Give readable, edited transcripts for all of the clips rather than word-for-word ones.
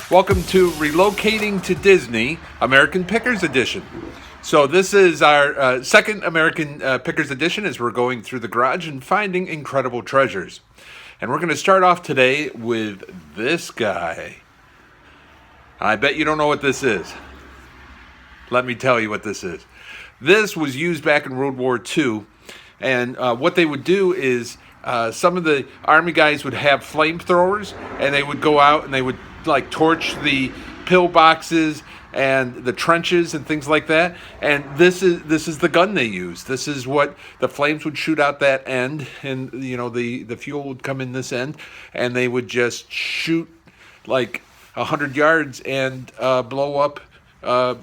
Welcome to Relocating to Disney, American Pickers Edition. So this is our second American Pickers Edition as we're going through the garage and finding incredible treasures. And we're going to start off today with this guy. I bet you don't know what this is. Let me tell you what this is. This was used back in World War II. And what they would do is some of the Army guys would have flamethrowers, and they would go out and they would like torch the pillboxes and the trenches and things like that. And this is the gun they use. This is what the flames would shoot out that end, and the fuel would come in this end, and they would just shoot like 100 yards and blow up a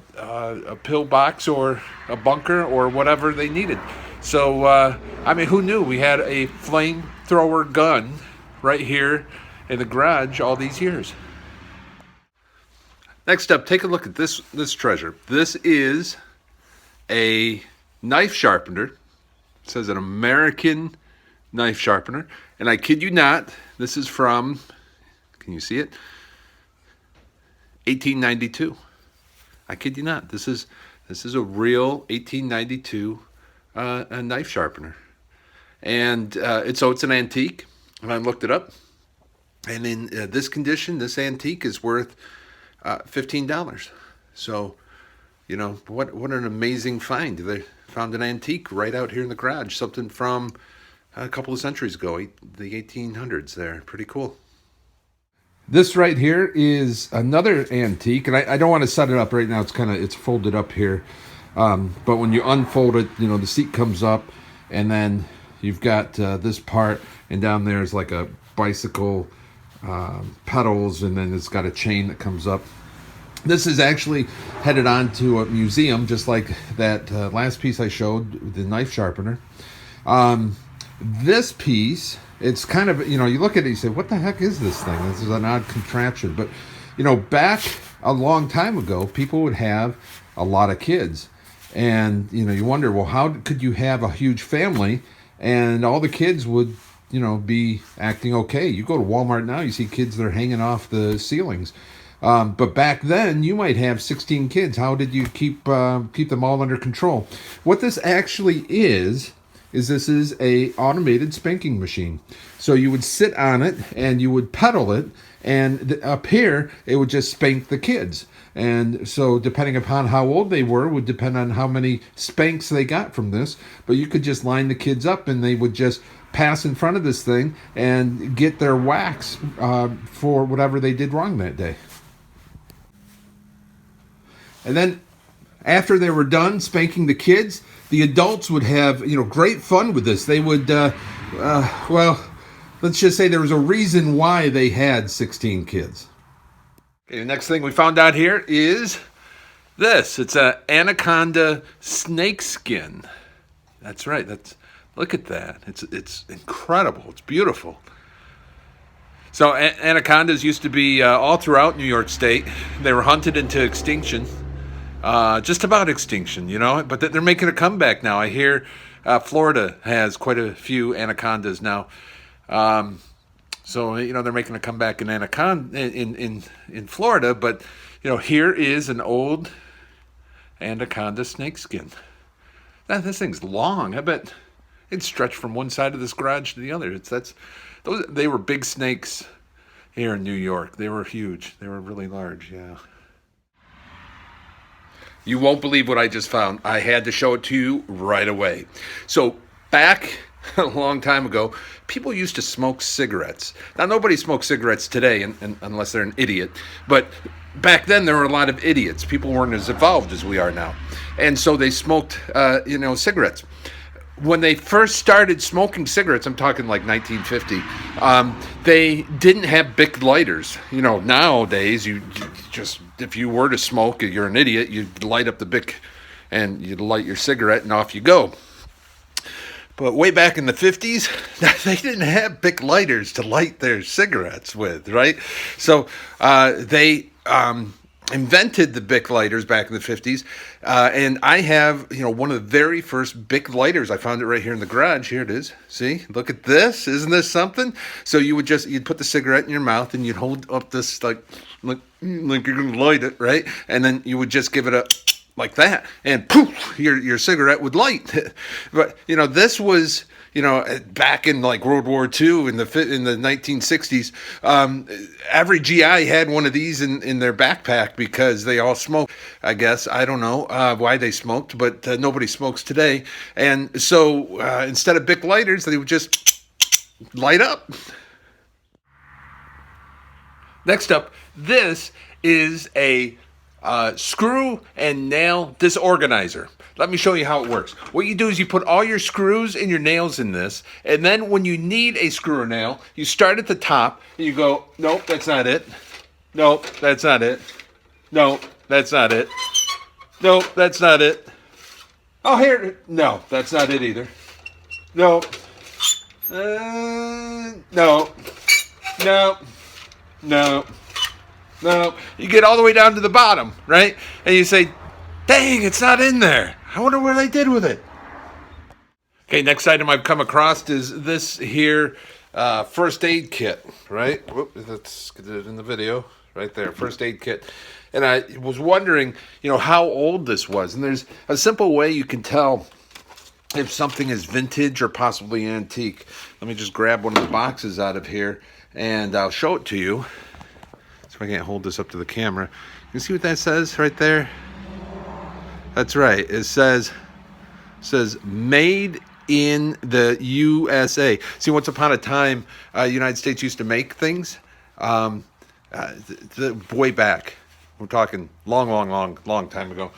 pillbox or a bunker or whatever they needed. So, who knew? We had a flamethrower gun right here in the garage all these years. Next up, take a look at this treasure. This is a knife sharpener. It says an American knife sharpener. And I kid you not, this is from, can you see it? 1892. I kid you not. This is a real 1892 a knife sharpener. And it's an antique. And I looked it up. And in this condition, this antique is worth $15. So, what an amazing find. They found an antique right out here in the garage. Something from a couple of centuries ago, the 1800s there. Pretty cool. This right here is another antique, and I don't want to set it up right now. It's folded up here. But when you unfold it, the seat comes up, and then you've got this part, and down there is like a bicycle pedals, and then it's got a chain that comes up. This is actually headed on to a museum, just like that last piece I showed, the knife sharpener. This piece, it's kind of, you look at it, you say, what the heck is this thing? This is an odd contraption. But, back a long time ago, people would have a lot of kids. And, you wonder, well, how could you have a huge family and all the kids would, be acting okay? You go to Walmart now, you see kids that are hanging off the ceilings. But back then, you might have 16 kids. How did you keep them all under control? What this actually is this is a automated spanking machine. So you would sit on it and you would pedal it, and up here it would just spank the kids. And so depending upon how old they were would depend on how many spanks they got from this. But you could just line the kids up and they would just pass in front of this thing and get their whacks for whatever they did wrong that day. And then after they were done spanking the kids, the adults would have, great fun with this. They would, let's just say there was a reason why they had 16 kids. Okay, the next thing we found out here is this. It's an Anaconda Snakeskin. That's right. Look at that. It's incredible. It's beautiful. So anacondas used to be all throughout New York State. They were hunted into extinction. Just about extinction, but they're making a comeback now. I hear Florida has quite a few anacondas now. So they're making a comeback in anaconda in Florida, but here is an old Anaconda snakeskin. This thing's long. I bet it stretched from one side of this garage to the other. They were big snakes here in New York. They were huge. They were really large, yeah. You won't believe what I just found. I had to show it to you right away. So back a long time ago, people used to smoke cigarettes. Now, nobody smokes cigarettes today unless they're an idiot. But back then, there were a lot of idiots. People weren't as evolved as we are now. And so they smoked, cigarettes. When they first started smoking cigarettes, I'm talking like 1950, they didn't have Bic lighters. Nowadays, you just, if you were to smoke, you're an idiot, you'd light up the Bic and you'd light your cigarette and off you go. But way back in the 50s, they didn't have Bic lighters to light their cigarettes with, right? So they invented the Bic lighters back in the 50s. And I have, one of the very first Bic lighters. I found it right here in the garage. Here it is. See, look at this. Isn't this something? So you'd put the cigarette in your mouth and you'd hold up this like you're going to light it, right? And then you would just give it a like that, and poof, your cigarette would light. But this was back in like World War II in the 1960s. Every GI had one of these in their backpack because they all smoked. I guess I don't know why they smoked, but nobody smokes today. And so instead of Bic lighters, they would just light up. Next up, this is a screw and nail disorganizer. Let me show you how it works. What you do is you put all your screws and your nails in this, and then when you need a screw or nail, you start at the top and you go, nope, that's not it. Nope, that's not it. Nope, that's not it. Nope, that's not it. Oh, here, no, that's not it either. Nope. No. No. No. No, you get all the way down to the bottom, right? And you say, dang, it's not in there. I wonder what I did with it. Okay, next item I've come across is this here first aid kit, right? Whoop, let's get it in the video right there, first aid kit. And I was wondering, how old this was. And there's a simple way you can tell if something is vintage or possibly antique. Let me just grab one of the boxes out of here and I'll show it to you. If I can't hold this up to the camera, you see what that says right there? That's right. It says made in the USA. See, once upon a time, the United States used to make things way back. We're talking long time ago.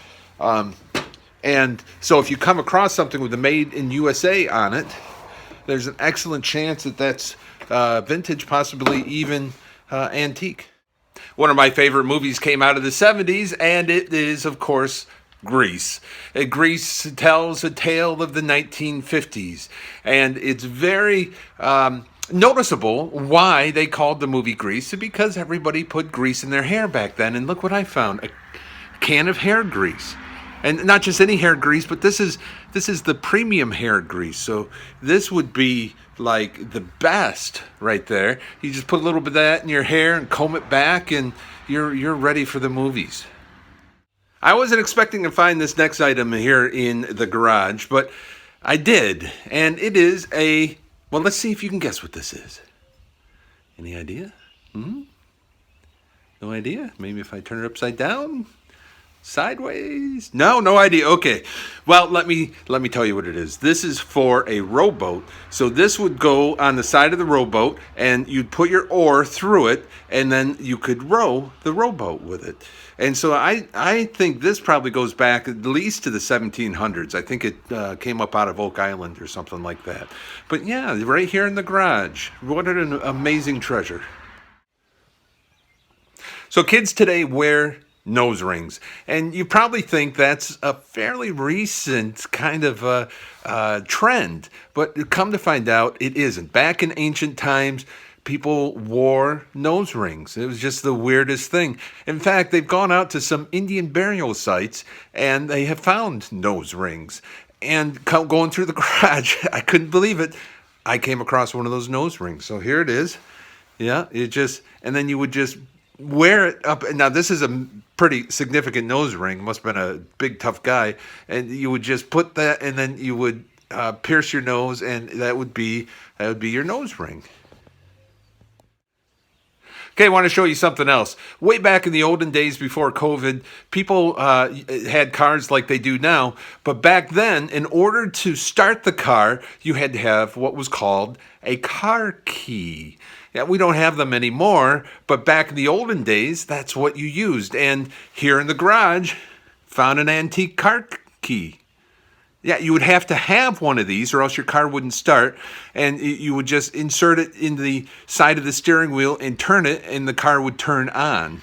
And so if you come across something with the made in USA on it, there's an excellent chance that that's vintage, possibly even antique. One of my favorite movies came out of the 70s, and it is, of course, Grease. Grease tells a tale of the 1950s, and it's very noticeable why they called the movie Grease, because everybody put grease in their hair back then, and look what I found, a can of hair grease. And not just any hair grease, but this is the premium hair grease. So this would be like the best right there. You just put a little bit of that in your hair and comb it back, and you're ready for the movies. I wasn't expecting to find this next item here in the garage, but I did. And it is well, let's see if you can guess what this is. Any idea? No idea? Maybe if I turn it upside down? Sideways? No idea. Okay. Well, let me tell you what it is. This is for a rowboat. So this would go on the side of the rowboat, and you'd put your oar through it, and then you could row the rowboat with it. And so I think this probably goes back at least to the 1700s. I think it came up out of Oak Island or something like that. But yeah, right here in the garage. What an amazing treasure. So kids today wear nose rings, and you probably think that's a fairly recent kind of trend, but come to find out it isn't. Back in ancient times, people wore nose rings. It was just the weirdest thing. In fact, they've gone out to some Indian burial sites and they have found nose rings. And going through the garage, I couldn't believe it. I came across one of those nose rings. So here it is. Yeah, and then you would just wear it up. Now this is a pretty significant nose ring. Must have been a big tough guy. And you would just put that, and then you would pierce your nose, and that would be your nose ring. Okay, I want to show you something else. Way back in the olden days before COVID, people had cars like they do now. But back then, in order to start the car, you had to have what was called a car key. Yeah, we don't have them anymore, but back in the olden days, that's what you used. And here in the garage, found an antique car key. Yeah, you would have to have one of these or else your car wouldn't start. And you would just insert it in the side of the steering wheel and turn it, and the car would turn on.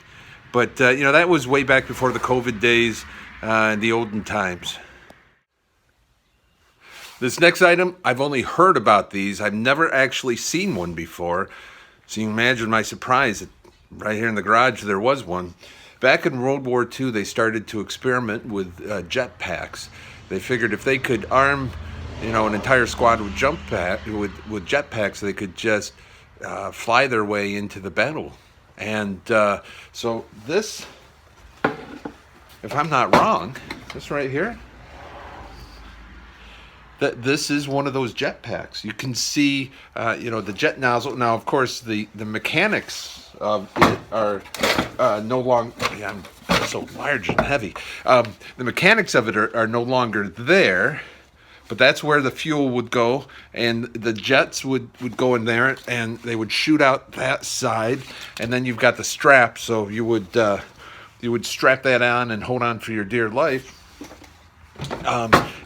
But, that was way back before the COVID days, the olden times. This next item, I've only heard about these. I've never actually seen one before. So you can imagine my surprise that right here in the garage there was one. Back in World War II, they started to experiment with jetpacks. They figured if they could arm, an entire squad with with jetpacks, they could just fly their way into the battle. And so this, if I'm not wrong, this right here, this is one of those jetpacks. You can see, the jet nozzle. Now, of course, the mechanics of it are no longer. Yeah, I'm so large and heavy. The mechanics of it are no longer there, but that's where the fuel would go, and the jets would go in there, and they would shoot out that side, and then you've got the strap, so you would strap that on and hold on for your dear life.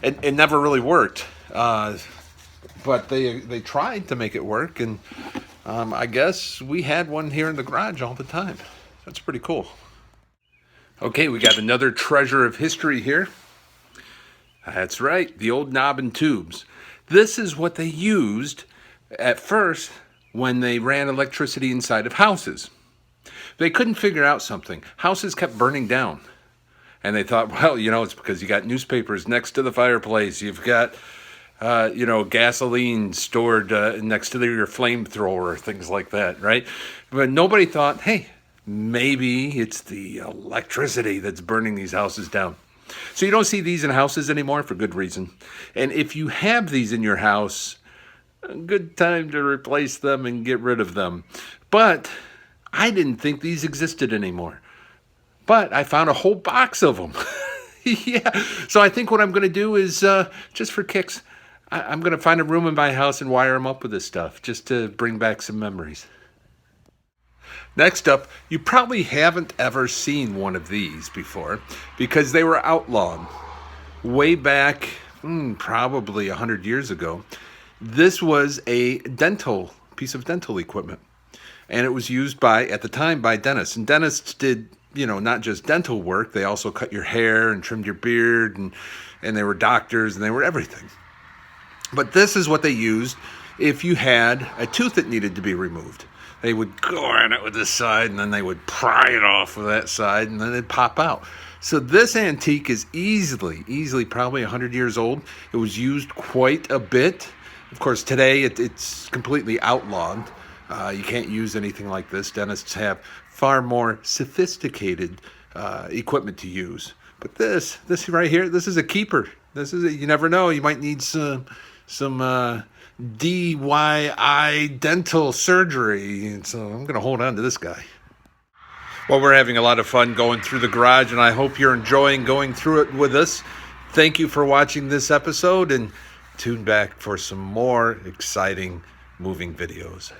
It never really worked, but they tried to make it work, and I guess we had one here in the garage all the time. That's pretty cool. Okay, we got another treasure of history here. That's right, the old knob and tubes. This is what they used at first when they ran electricity inside of houses. They couldn't figure out something. Houses kept burning down. And they thought, well, it's because you got newspapers next to the fireplace. You've got, gasoline stored next to your flamethrower, things like that, right? But nobody thought, hey, maybe it's the electricity that's burning these houses down. So you don't see these in houses anymore for good reason. And if you have these in your house, a good time to replace them and get rid of them. But I didn't think these existed anymore. But I found a whole box of them. Yeah. So I think what I'm going to do is, just for kicks, I'm going to find a room in my house and wire them up with this stuff, just to bring back some memories. Next up, you probably haven't ever seen one of these before because they were outlawed way back, probably 100 years ago. This was a piece of dental equipment. And it was used at the time by dentists. And dentists did, not just dental work. They also cut your hair and trimmed your beard, and they were doctors, and they were everything. But this is what they used if you had a tooth that needed to be removed. They would go on it with this side, and then they would pry it off with that side, and then it'd pop out. So this antique is easily probably 100 years old. It was used quite a bit. Of course, today it's completely outlawed. You can't use anything like this. Dentists have far more sophisticated equipment to use. But this right here, this is a keeper. You never know. You might need some DIY dental surgery. And so I'm going to hold on to this guy. Well, we're having a lot of fun going through the garage, and I hope you're enjoying going through it with us. Thank you for watching this episode, and tune back for some more exciting moving videos.